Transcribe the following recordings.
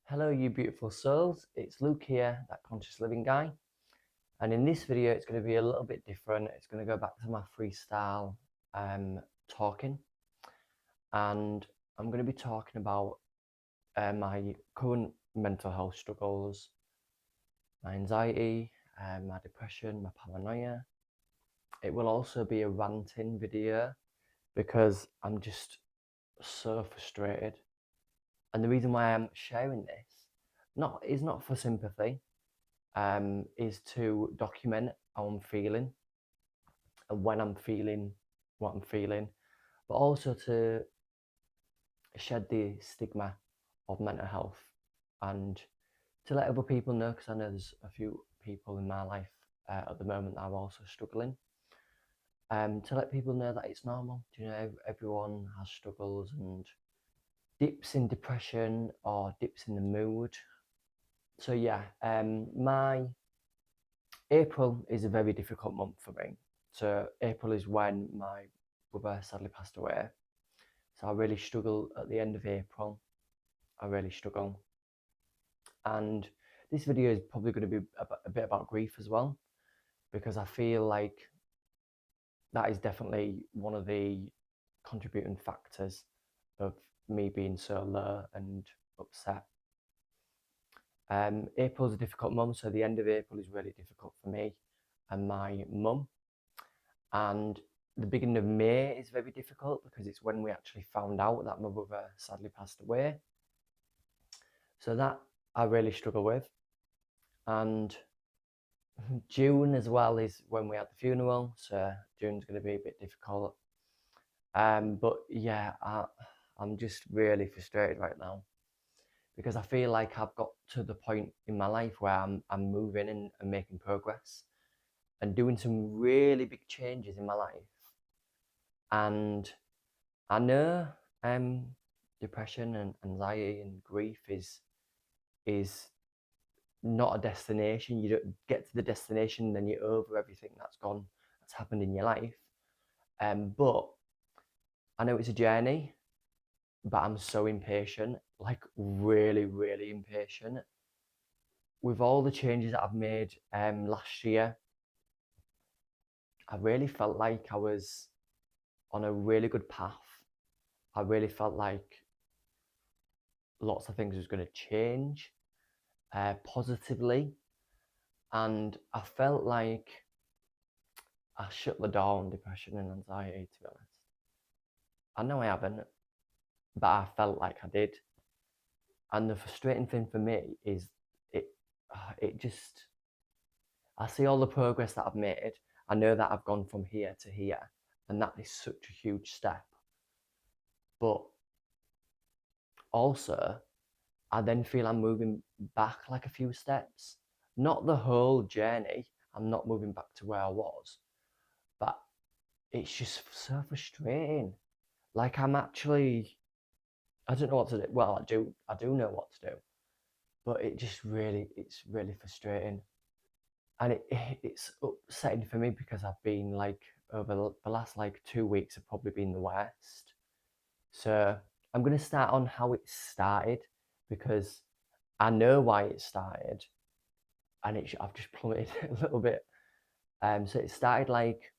Hello you beautiful souls, it's Luke here, that conscious living guy, and in this video it's going to be a little bit different. It's going to go back to my freestyle talking, and I'm going to be talking about my current mental health struggles, my anxiety, my depression, my paranoia. It will also be a ranting video because I'm just so frustrated, and the reason why I'm sharing this is not for sympathy, is to document how I'm feeling and when I'm feeling what I'm feeling, but also to shed the stigma of mental health and to let other people know, because I know there's a few people in my life at the moment that are also struggling. To let people know that it's normal. You know, everyone has struggles and dips in depression or dips in the mood. So yeah, my April is a very difficult month for me. So April is when my brother sadly passed away. So I really struggle at the end of April. I really struggle. And this video is probably going to be a bit about grief as well, because I feel like that is definitely one of the contributing factors of me being so low and upset. April's a difficult month, so the end of April is really difficult for me and my mum. And the beginning of May is very difficult because it's when we actually found out that my brother sadly passed away. So that I really struggle with. And June as well is when we had the funeral, so June's going to be a bit difficult. But yeah, I'm just really frustrated right now because I feel like I've got to the point in my life where I'm moving and making progress and doing some really big changes in my life. And I know depression and anxiety and grief is not a destination. You don't get to the destination and then you're over everything that's happened in your life. But I know it's a journey, but I'm so impatient, like really, really impatient. With all the changes that I've made last year, I really felt like I was on a really good path. I really felt like lots of things was going to change positively, and I felt like I shut the door on depression and anxiety, to be honest. I know I haven't, but I felt like I did. And the frustrating thing for me is it it just, I see all the progress that I've made. I know that I've gone from here to here, and that is such a huge step. But also, I then feel I'm moving back like a few steps. Not the whole journey. I'm not moving back to where I was, but it's just so frustrating. Like I don't know what to do. Well, I do know what to do, but it's really frustrating, and it's upsetting for me because I've been like over the last like 2 weeks have probably been the worst. So I'm gonna start on how it started because I know why it started, and I've just plummeted a little bit. So it started like,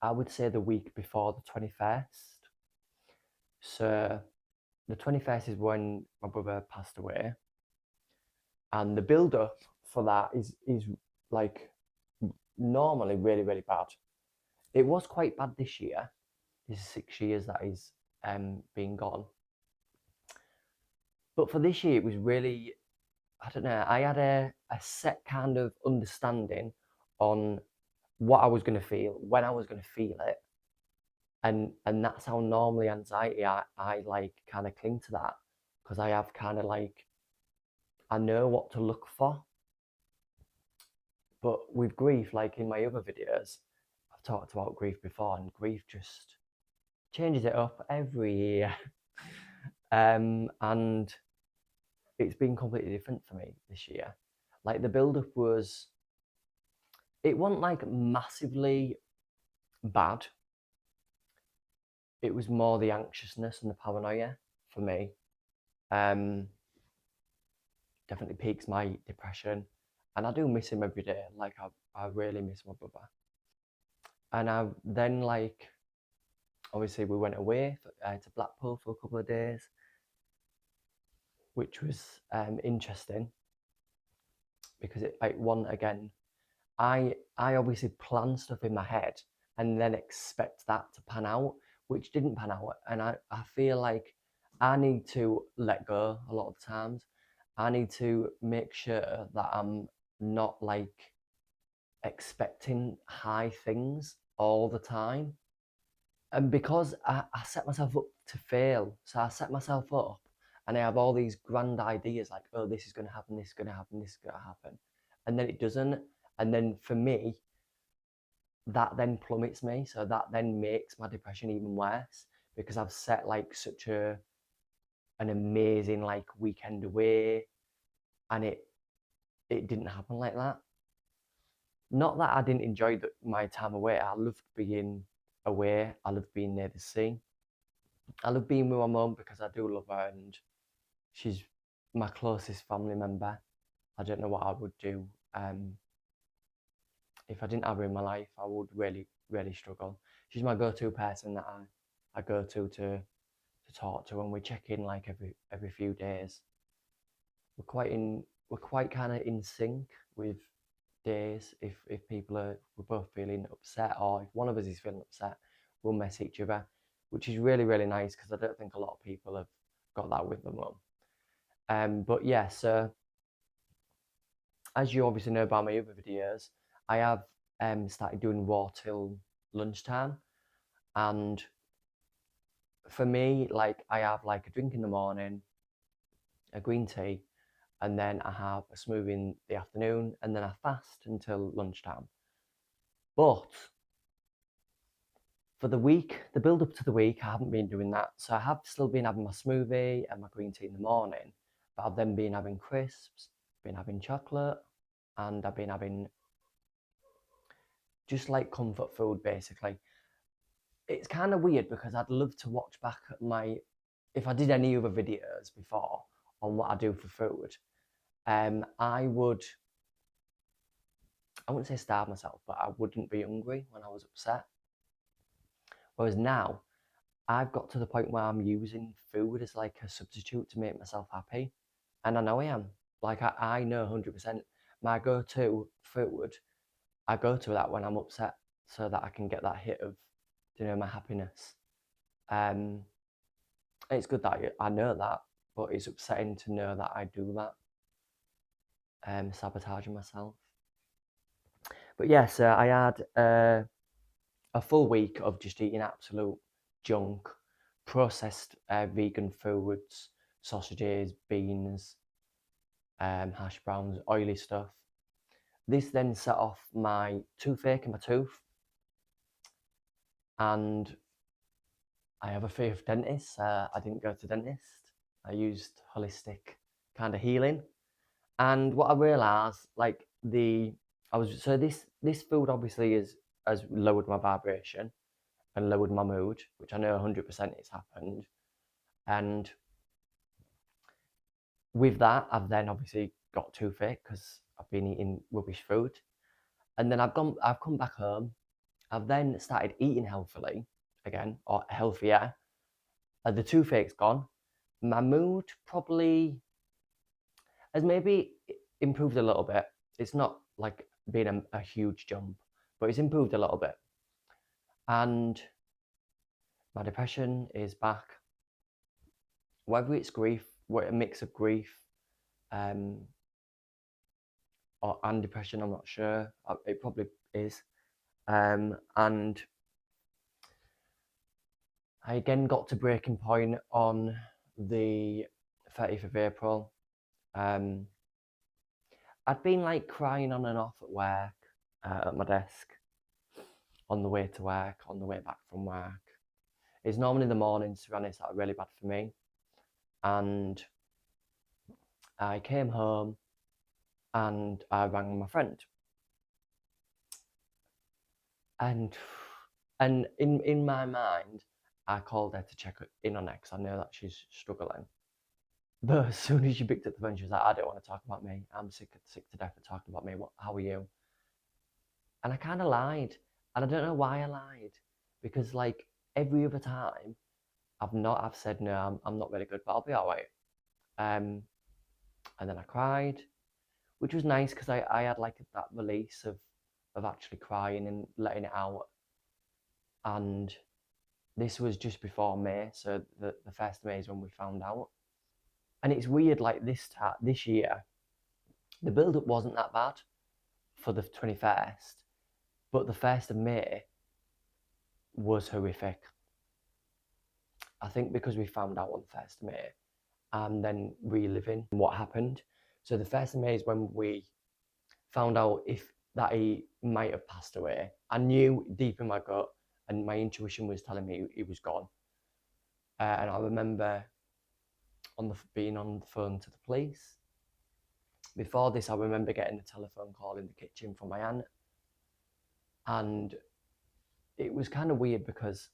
I would say, the week before the 21st. So the 21st is when my brother passed away, and the build up for that is like normally really, really bad. It was quite bad this year. This is 6 years that he's been gone. But for this year, it was really, I don't know, I had a set kind of understanding on what I was going to feel, when I was going to feel it. And that's how normally anxiety, I like kind of cling to that, because I have kind of like, I know what to look for. But with grief, like in my other videos, I've talked about grief before, and grief just changes it up every year. And it's been completely different for me this year. Like the build-up it wasn't like massively bad. It was more the anxiousness and the paranoia for me. definitely peaks my depression. And I do miss him every day. Like I really miss my brother. And I then like obviously we went away to Blackpool for a couple of days, which was interesting because it like one again I obviously plan stuff in my head and then expect that to pan out, which didn't pan out. And I feel like I need to let go a lot of the times. I need to make sure that I'm not like expecting high things all the time. And because I set myself up to fail, so I set myself up and I have all these grand ideas like, oh, this is going to happen, this is going to happen, this is going to happen. And then it doesn't. And then for me, that then plummets me. So that then makes my depression even worse because I've set like such an amazing like weekend away and it didn't happen like that. Not that I didn't enjoy my time away. I loved being away. I loved being near the sea. I love being with my mum because I do love her and she's my closest family member. I don't know what I would do if I didn't have her in my life. I would really, really struggle. She's my go-to person that I go to talk to, and we check in like every few days. We're quite kind of in sync with days. If people are we're both feeling upset, or if one of us is feeling upset, we'll mess each other, which is really really nice because I don't think a lot of people have got that with their mum. But yeah, so as you obviously know by my other videos, I have started doing raw till lunchtime, and for me, like I have like a drink in the morning, a green tea, and then I have a smoothie in the afternoon, and then I fast until lunchtime. But for the week, the build up to the week, I haven't been doing that. So I have still been having my smoothie and my green tea in the morning, but I've then been having crisps, been having chocolate, and I've been having just like comfort food basically. It's kind of weird because I'd love to watch back at if I did any other videos before on what I do for food. I wouldn't say starve myself, but I wouldn't be hungry when I was upset. Whereas now, I've got to the point where I'm using food as like a substitute to make myself happy. And I know I am. Like, I know 100% my go to food, I go to that when I'm upset so that I can get that hit of, my happiness. It's good that I know that, but it's upsetting to know that I do that, sabotaging myself. But yeah, so I had a full week of just eating absolute junk, processed vegan foods, sausages, beans, hash browns, oily stuff. This then set off my toothache in my tooth, and I have a fear of dentists. I didn't go to dentist. I used holistic kind of healing, and what I realised, like this food obviously has lowered my vibration and lowered my mood, which I know 100% it's happened. And with that, I've then obviously got toothache because I've been eating rubbish food. And then I've come back home. I've then started eating healthily again, or healthier. The toothache's gone. My mood probably has maybe improved a little bit. It's not like being a huge jump, but it's improved a little bit. And my depression is back. Whether it's grief, what a mix of grief, and depression, I'm not sure. It probably is. And I again got to breaking point on the 30th of April. I'd been like crying on and off at work, at my desk, on the way to work, on the way back from work. It's normally the mornings, to be honest, that are really bad for me. And I came home and I rang my friend. And in my mind, I called her to check in on her because I know that she's struggling. But as soon as she picked up the phone, she was like, I don't want to talk about me. I'm sick to death of talking about me. How are you? And I kind of lied. And I don't know why I lied. Because like every other time, I've said, no, I'm not really good, but I'll be all right. Um, and then I cried, which was nice because I had like that release of actually crying and letting it out. And this was just before May, so the first of May is when we found out. And it's weird, like this year, the build up wasn't that bad for the 21st, but the 1st of May was horrific. I think because we found out on the 1st of May and then reliving what happened. So the 1st of May is when we found out if that he might have passed away. I knew deep in my gut, and my intuition was telling me he was gone. And I remember being on the phone to the police. Before this, I remember getting a telephone call in the kitchen from my aunt, and it was kind of weird because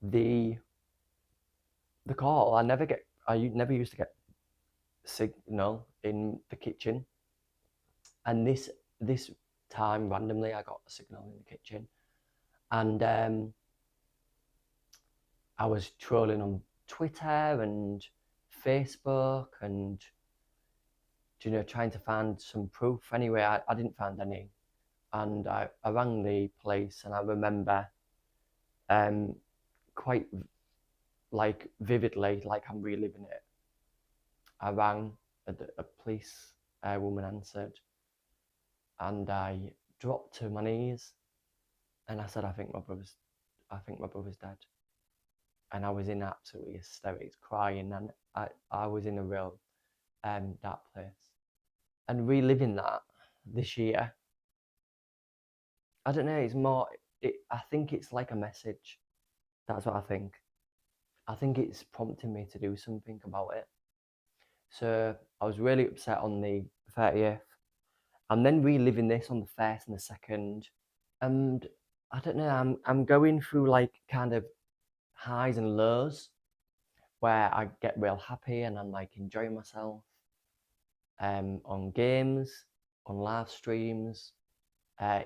the call I never used to get signal in the kitchen, and this time randomly I got a signal in the kitchen, and I was trolling on Twitter and Facebook and trying to find some proof. Anyway, I didn't find any, and I rang the police, and I remember quite like vividly, like I'm reliving it. I rang, a police woman answered, and I dropped to my knees, and I said, I think my brother's dead. And I was in absolutely hysterics, crying, and I was in a real dark place. And reliving that this year, I don't know, it's more, I think it's like a message. That's what I think. I think it's prompting me to do something about it. So I was really upset on the 30th. I'm then reliving this on the 1st and the 2nd. And I don't know, I'm going through like kind of highs and lows where I get real happy and I'm like enjoying myself on games, on live streams,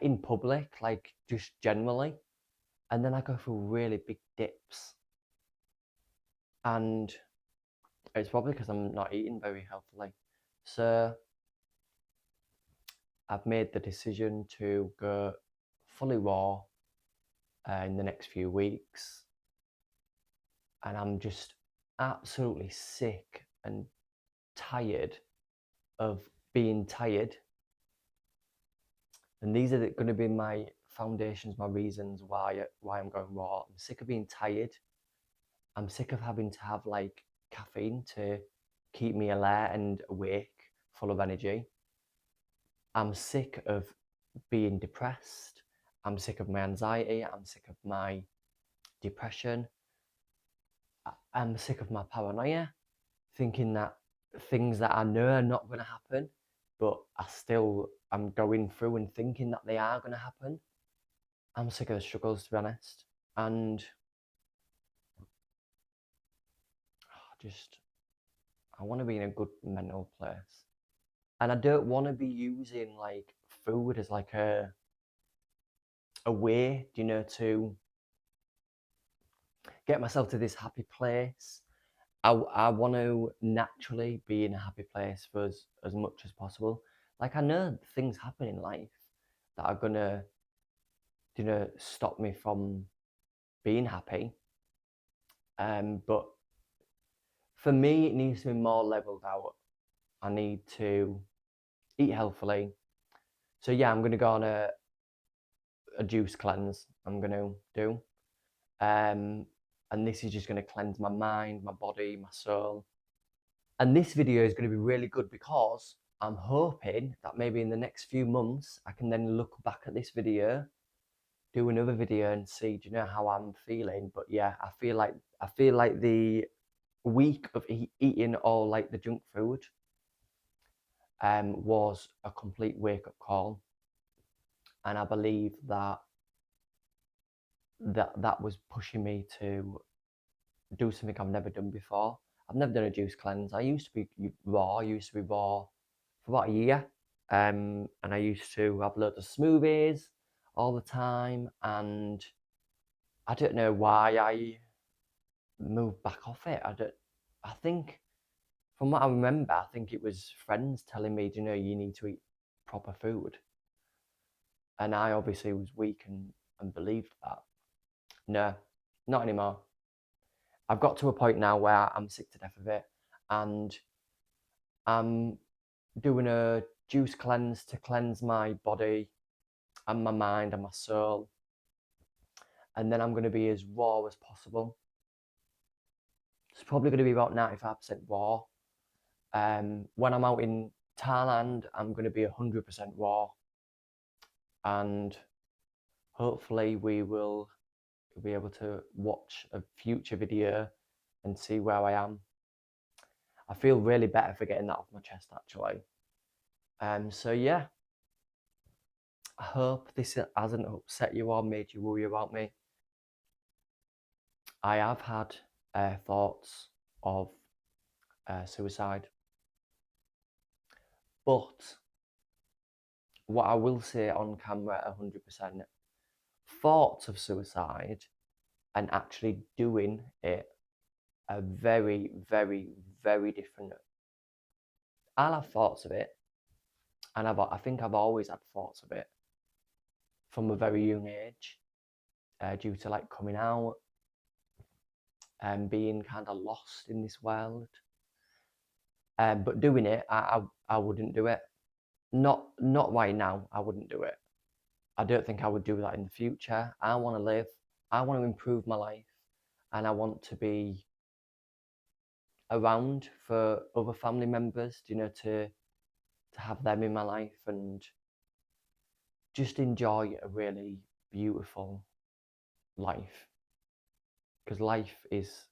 in public, like just generally. And then I go through really big dips. And it's probably because I'm not eating very healthily. So I've made the decision to go fully raw in the next few weeks. And I'm just absolutely sick and tired of being tired. And these are going to be my foundations, my reasons why I'm going raw. I'm sick of being tired. I'm sick of having to have like caffeine to keep me alert and awake, full of energy. I'm sick of being depressed. I'm sick of my anxiety. I'm sick of my depression. I'm sick of my paranoia, thinking that things that I know are not going to happen, but I'm going through and thinking that they are going to happen. I'm sick of the struggles, to be honest. And I want to be in a good mental place. And I don't want to be using like food as like a way, to get myself to this happy place. I want to naturally be in a happy place for as much as possible. Like I know things happen in life that are gonna, stop me from being happy. But for me, it needs to be more leveled out. I need to eat healthily. So yeah, I'm gonna go on a juice cleanse. I'm gonna do, and this is just gonna cleanse my mind, my body, my soul. And this video is going to be really good because I'm hoping that maybe in the next few months I can then look back at this video, do another video and see, how I'm feeling. But yeah, I feel like the week of eating all like the junk food was a complete wake-up call. And I believe that was pushing me to do something I've never done before. I've never done a juice cleanse. I used to be raw. I used to be raw for about a year. And I used to have loads of smoothies all the time. And I don't know why I moved back off it. I think, from what I remember, I think it was friends telling me, you need to eat proper food. And I obviously was weak and believed that. No, not anymore. I've got to a point now where I'm sick to death of it, and I'm doing a juice cleanse to cleanse my body and my mind and my soul, and then I'm going to be as raw as possible. It's probably going to be about 95% raw. When I'm out in Thailand, I'm going to be 100% raw, and hopefully we will be able to watch a future video and see where I am. I feel really better for getting that off my chest, actually. So yeah, I hope this hasn't upset you or made you worry about me. I have had thoughts of suicide, but what I will say on camera 100%, thoughts of suicide and actually doing it are very, very, very different. I'll have thoughts of it, and I think I've always had thoughts of it from a very young age, due to like coming out and being kind of lost in this world. But doing it, I wouldn't do it. Not right now. I wouldn't do it. I don't think I would do that in the future. I want to live. I want to improve my life, and I want to be around for other family members. To have them in my life and just enjoy a really beautiful life. Because life is,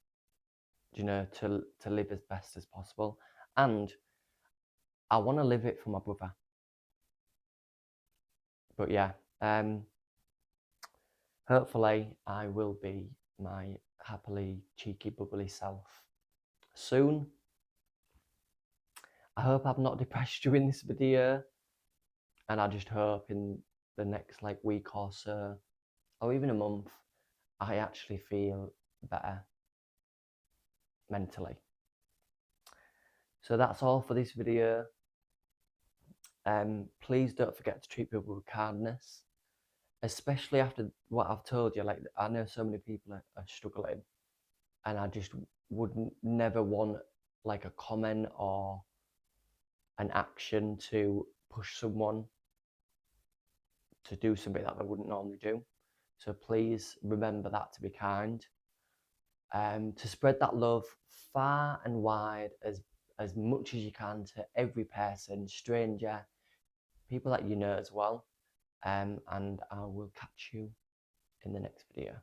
to live as best as possible, and I want to live it for my brother. But yeah, hopefully I will be my happily cheeky bubbly self soon. I hope I've not depressed you in this video, and I just hope in the next like week or so, or even a month, I actually feel better mentally. So that's all for this video. Please don't forget to treat people with kindness, especially after what I've told you. Like, I know so many people are struggling, and I just would never want like a comment or an action to push someone to do something that they wouldn't normally do. So please remember that, to be kind, to spread that love far and wide as much as you can to every person, stranger, people that you know as well. And I will catch you in the next video.